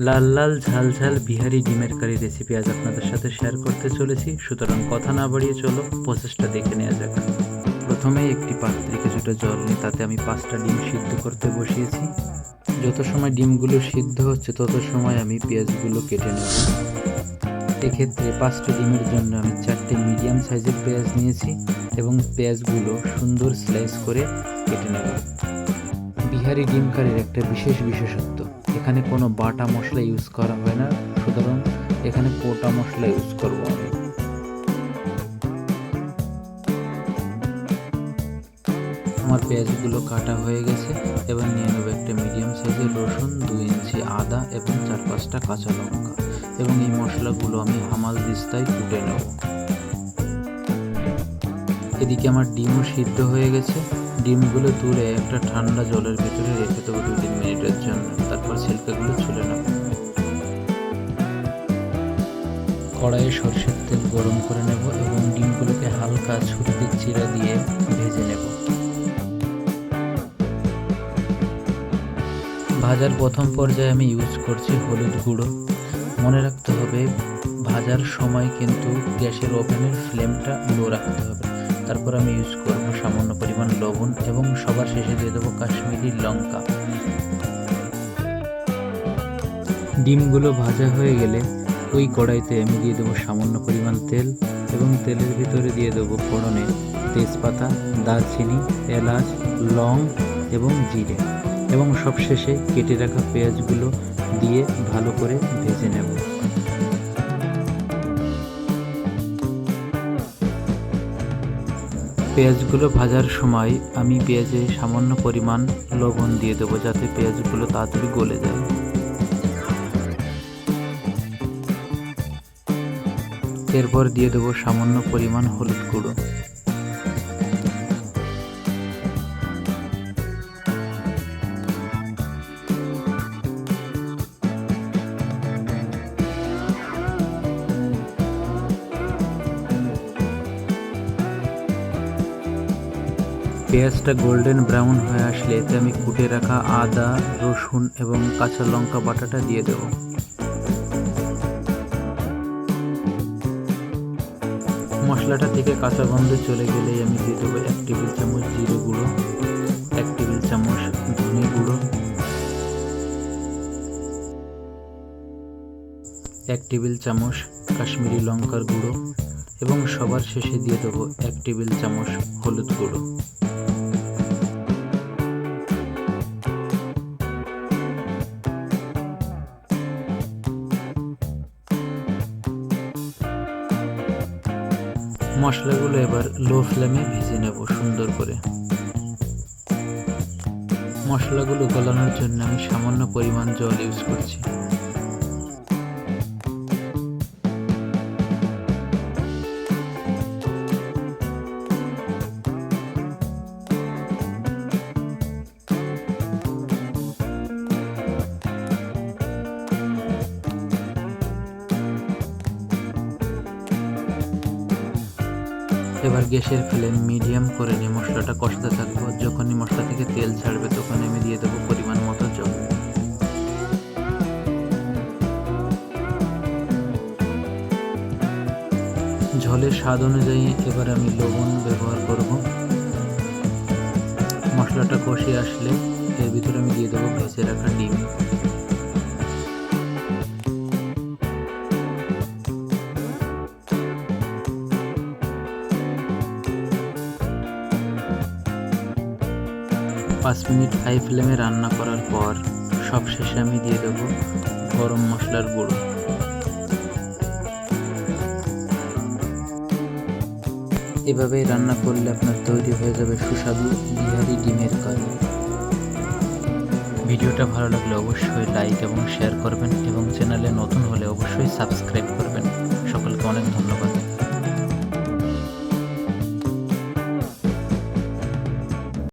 লাল লাল ঝাল ঝাল বিহারি ডিমের কারি রেসিপি আজ আপনাদের সাথে শেয়ার করতে চলেছি। সুতরাং কথা না বাড়িয়ে চলো প্রসেসটা দেখে নেওয়া যাক। প্রথমেই একটি পাত্রে কিছুটা জল নিয়ে তাতে আমি 5টা ডিম সিদ্ধ করতে বসিয়েছি। যত সময় ডিমগুলো সিদ্ধ হচ্ছে তত সময় আমি পেঁয়াজগুলো কেটে নেব। এক্ষেত্রে 5টা ডিমের জন্য আমি 4টে মিডিয়াম সাইজের পেঁয়াজ নিয়েছি এবং পেঁয়াজগুলো সুন্দর স্লাইস করে কেটে নেব। বিহারি ডিম কারির একটা বিশেষত্ব, এখানে কোনো বাটা মশলা ইউজ করা হয় না, সুতরাং এখানে গোটা মশলা ইউজ করব আমি। আমার পেঁয়াজগুলো কাটা হয়ে গেছে। এবার নিয়ে নেব একটা মিডিয়াম সাইজের রসুন, 2 ইঞ্চি আদা এবং 4-5টা কাঁচা লঙ্কা, এবং এই মশলাগুলো আমি হামাল দিস্তায় কুটে নেব। এদিকে আমার ডিমও সিদ্ধ হয়ে গেছে। ডিমগুলো তুলে একটা ঠান্ডা জলের ভেতরে রেখে দেবো 2-3 মিনিটের জন্য, তারপর ছিলকাগুলো ছুলে নেব। কড়াইয়ে সরষের তেল গরম করে নেব এবং ডিমগুলোকে হালকা ছুরিতে চিরা দিয়ে ভেজে নেব। ভাজার প্রথম পর্যায়ে আমি ইউজ করছি হলুদ গুঁড়ো। মনে রাখতে হবে ভাজার সময় কিন্তু গ্যাসের ওভেনের ফ্লেমটা লো রাখতে হবে। তারপর আমি ইউজ করব সামান্য পরিমাণ লবণ এবং সবার শেষে দিয়ে দেবো কাশ্মীরি লঙ্কা। ডিমগুলো ভাজা হয়ে গেলে ওই কড়াইতে আমি দিয়ে দেবো সামান্য পরিমাণ তেল এবং তেলের ভিতরে দিয়ে দেবো ফোড়নে তেজপাতা, দারচিনি, এলাচ, লং এবং জিরে, এবং সবশেষে কেটে রাখা পেঁয়াজগুলো দিয়ে ভালো করে ভেজে নেব। পেঁয়াজগুলো ভাজার সময় আমি পেঁয়াজে সামান্য পরিমাণ লবণ দিয়ে দেবো যাতে পেঁয়াজগুলো তাড়াতাড়ি গলে যায়। এরপর দিয়ে দেবো সামান্য পরিমাণ হলুদ গুঁড়ো। পেঁয়াজটা গোল্ডেন ব্রাউন হয়ে আসলে এতে আমি কুটে রাখা আদা, রসুন এবং কাঁচা লঙ্কা বাটাটা দিয়ে দেব। মশলাটা থেকে কাঁচা গন্ধ চলে গেলেই আমি দিয়ে দেবো 1 টেবিল চামচ জিরে গুঁড়ো, 1 টেবিল চামচ ধনে গুঁড়ো, 1 টেবিল চামচ কাশ্মীরি লঙ্কার গুঁড়ো এবং সবার শেষে দিয়ে দেবো 1 টেবিল চামচ হলুদ গুঁড়ো। মশলাগুলো এবার লো ফ্লেমে ভেজে নেব সুন্দর করে। মশলাগুলো গলানোর জন্য আমি সামান্য পরিমাণ জল ইউজ করছি। এবার গ্যাসের ফ্লেম মিডিয়াম করে নিয়ে মশলাটা কষাতে থাকবো। যখনই মশলা থেকে তেল ছাড়বে তখন আমি দিয়ে দেবো পরিমাণ মতো জল। ঝোলের স্বাদ অনুযায়ী এবার আমি লবণ ব্যবহার করব। মশলাটা কষে আসলে এর ভিতরে আমি দিয়ে দেবো ভেজে রাখা ডিম। পাঁচ মিনিট হাই ফ্লেমে রান্না করার পর সবশেষে আমি দিয়ে দেবো গরম মশলার গুঁড়ো। এভাবেই রান্না করলে আপনার তৈরি হয়ে যাবে সুস্বাদু বিহারি ডিমের কারি। ভিডিওটা ভালো লাগলে অবশ্যই লাইক এবং শেয়ার করবেন এবং চ্যানেলে নতুন হলে অবশ্যই সাবস্ক্রাইব করবেন। সকলকে অনেক ধন্যবাদ।